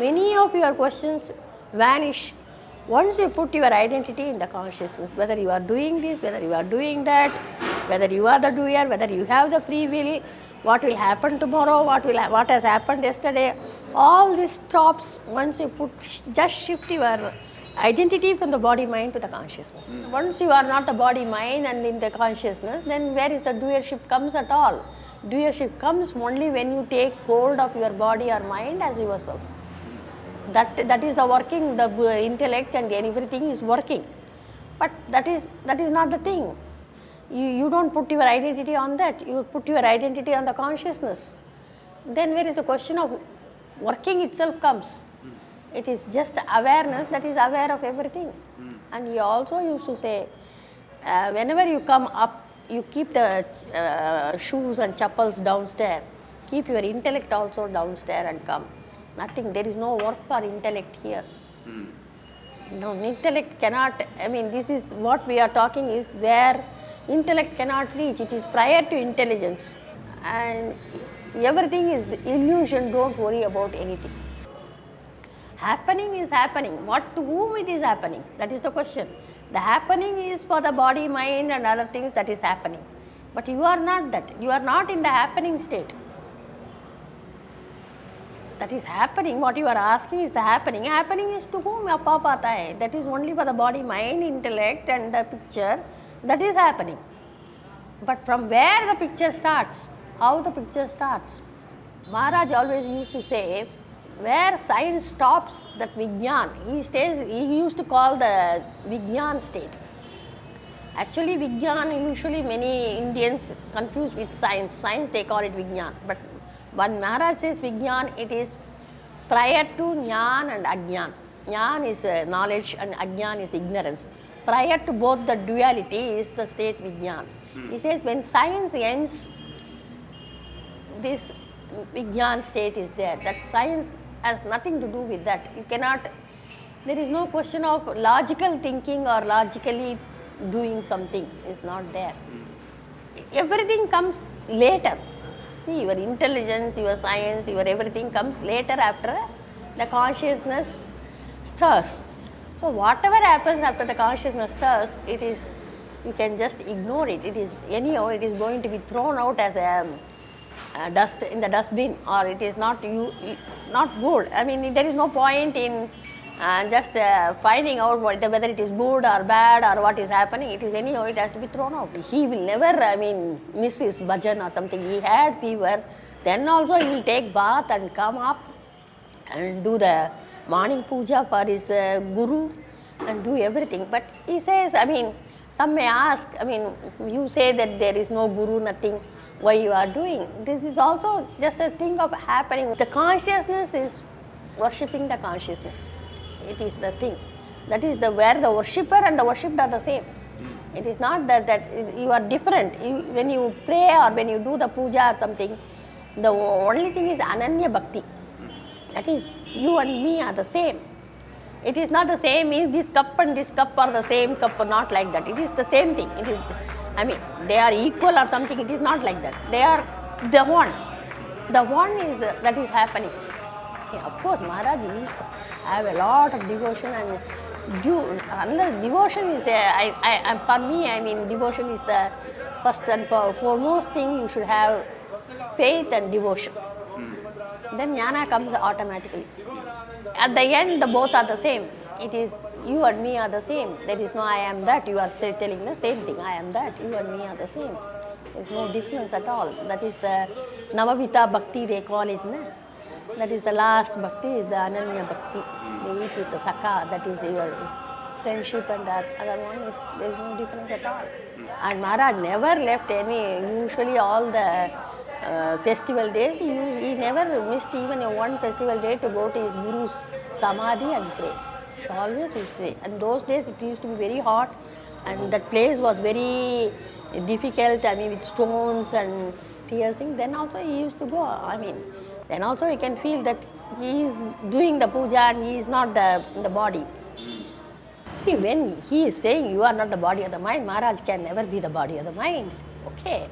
many of your questions vanish once you put your identity in the consciousness, whether you are doing this, whether you are doing that, whether you are the doer, whether you have the free will, what will happen tomorrow, what has happened yesterday, all this stops once you just shift your identity from the body mind to the consciousness. Once you are not the body mind and in the consciousness, then where is the doership comes at all? Doership comes only when you take hold of your body or mind as yourself. That is the working, the intellect and everything is working. But that is not the thing. You don't put your identity on that, you put your identity on the consciousness. Then where is the question of working itself comes? It is just awareness that is aware of everything. And he also used to say, whenever you come up, you keep the shoes and chappals downstairs. Keep your intellect also downstairs and come. Nothing, there is no work for intellect here. No, intellect cannot, this is what we are talking is where intellect cannot reach. It is prior to intelligence. And everything is illusion, don't worry about anything. Happening is happening. What to whom it is happening? That is the question. The happening is for the body, mind and other things that is happening. But you are not that. You are not in the happening state. That is happening. What you are asking is the happening. Happening is to whom appa aata hai. That is only for the body, mind, intellect and the picture. That is happening. But from where the picture starts? How the picture starts? Maharaj always used to say, where science stops, that Vijnan, he used to call the Vijnan state. Actually Vijnan, usually many Indians confuse with science. Science they call it Vijnan. But when Maharaj says Vijnan, it is prior to Jnana and Ajnan. Jnana is knowledge and Ajnan is ignorance. Prior to both the duality is the state Vijnan. He says when science ends, this Vijnan state is there. That science has nothing to do with that. You cannot, there is no question of logical thinking or logically doing something is not there. Everything comes later. See, your intelligence, your science, your everything comes later after the consciousness stirs. So whatever happens after the consciousness stirs, it is, you can just ignore it. It is anyhow, it is going to be thrown out as a dust in the dustbin, or it is not not good. There is no point in just finding out whether it is good or bad or what is happening. It is anyhow, it has to be thrown out. He will never, miss his bhajan or something. He had fever, then also he will take bath and come up and do the morning puja for his guru and do everything. But he says, some may ask, you say that there is no guru, nothing, why you are doing? This is also just a thing of happening. The consciousness is worshipping the consciousness. It is the thing. That is where the worshipper and the worshipped are the same. It is not that you are different. When you pray or when you do the puja or something, the only thing is Ananya Bhakti. That is, you and me are the same. It is not the same, is this cup and this cup are the same cup, not like that. It is the same thing. It is, they are equal or something. It is not like that. They are the one. The one is that is happening. Yeah, of course, Maharaj used to have a lot of devotion and unless devotion is, for me, devotion is the first and foremost thing. You should have faith and devotion. Then jnana comes automatically. At the end, both are the same. It is, you and me are the same. There is no I am that. You are telling the same thing. I am that. You and me are the same. There is no difference at all. That is the Navavita Bhakti, they call it. That is the last Bhakti, is the Ananya Bhakti. It is the Sakha, that is your friendship, and that other one is, there is no difference at all. And Maharaj never left usually all the festival days, he never missed even one festival day to go to his Guru's Samadhi and pray. He always used to say. And those days it used to be very hot and that place was very difficult, with stones and piercing. Then also he used to go, then also you can feel that he is doing the puja and he is not the body. See, when he is saying you are not the body of the mind, Maharaj can never be the body of the mind. Okay.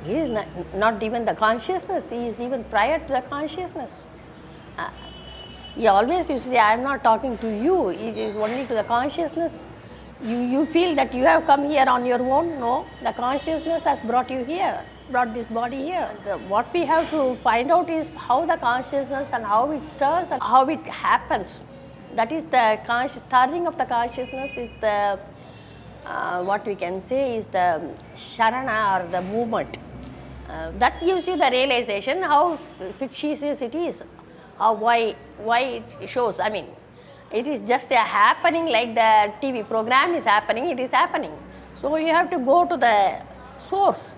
He is not even the consciousness, he is even prior to the consciousness. He always used to say, I am not talking to you, it is only to the consciousness. You feel that you have come here on your own. No, the consciousness has brought you here, brought this body here. What we have to find out is how the consciousness and how it stirs and how it happens. That is the stirring of the consciousness is the, what we can say is the sharana or the movement. That gives you the realization how fictitious it is, why it shows. I mean, it is just a happening like the TV program is happening, it is happening. So you have to go to the source.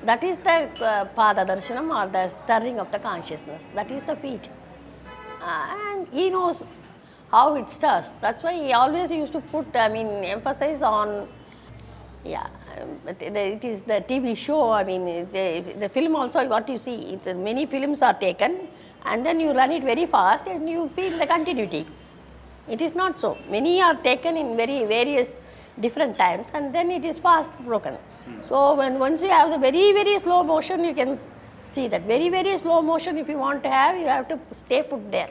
That is the pada darshanam or the stirring of the consciousness. That is the feet. And he knows how it stirs. That's why he always used to put, emphasize on, it is the TV show, the film also what you see, many films are taken and then you run it very fast and you feel the continuity. It is not so. Many are taken in very various different times and then it is fast broken. So once you have the very, very slow motion, you can see that. Very, very slow motion if you want to have, you have to stay put there.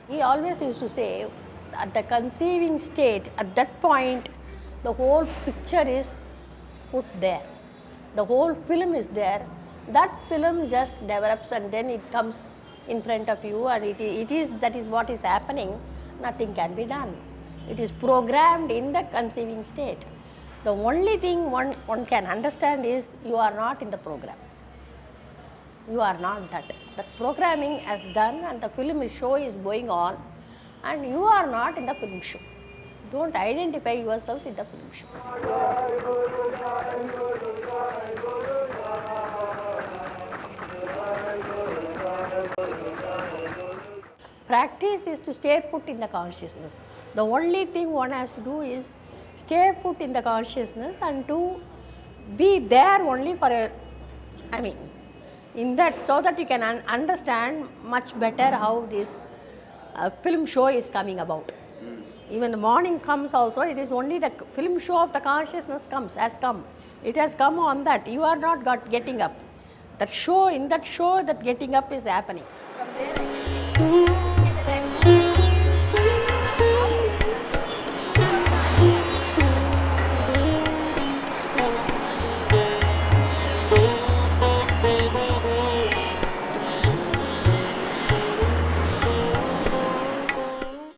He always used to say, at the conceiving state, at that point, the whole picture is put there. The whole film is there. That film just develops and then it comes in front of you and that is what is happening. Nothing can be done. It is programmed in the conceiving state. The only thing one can understand is you are not in the program. You are not that. That programming is done and the film show is going on and you are not in the film show. Don't identify yourself with the film show. Practice is to stay put in the consciousness. The only thing one has to do is stay put in the consciousness and to be there only for in that, so that you can understand much better how this film show is coming about. Even the morning comes also, it is only the film show of the consciousness has come. It has come on that. You are not getting up. In that show, that getting up is happening. From there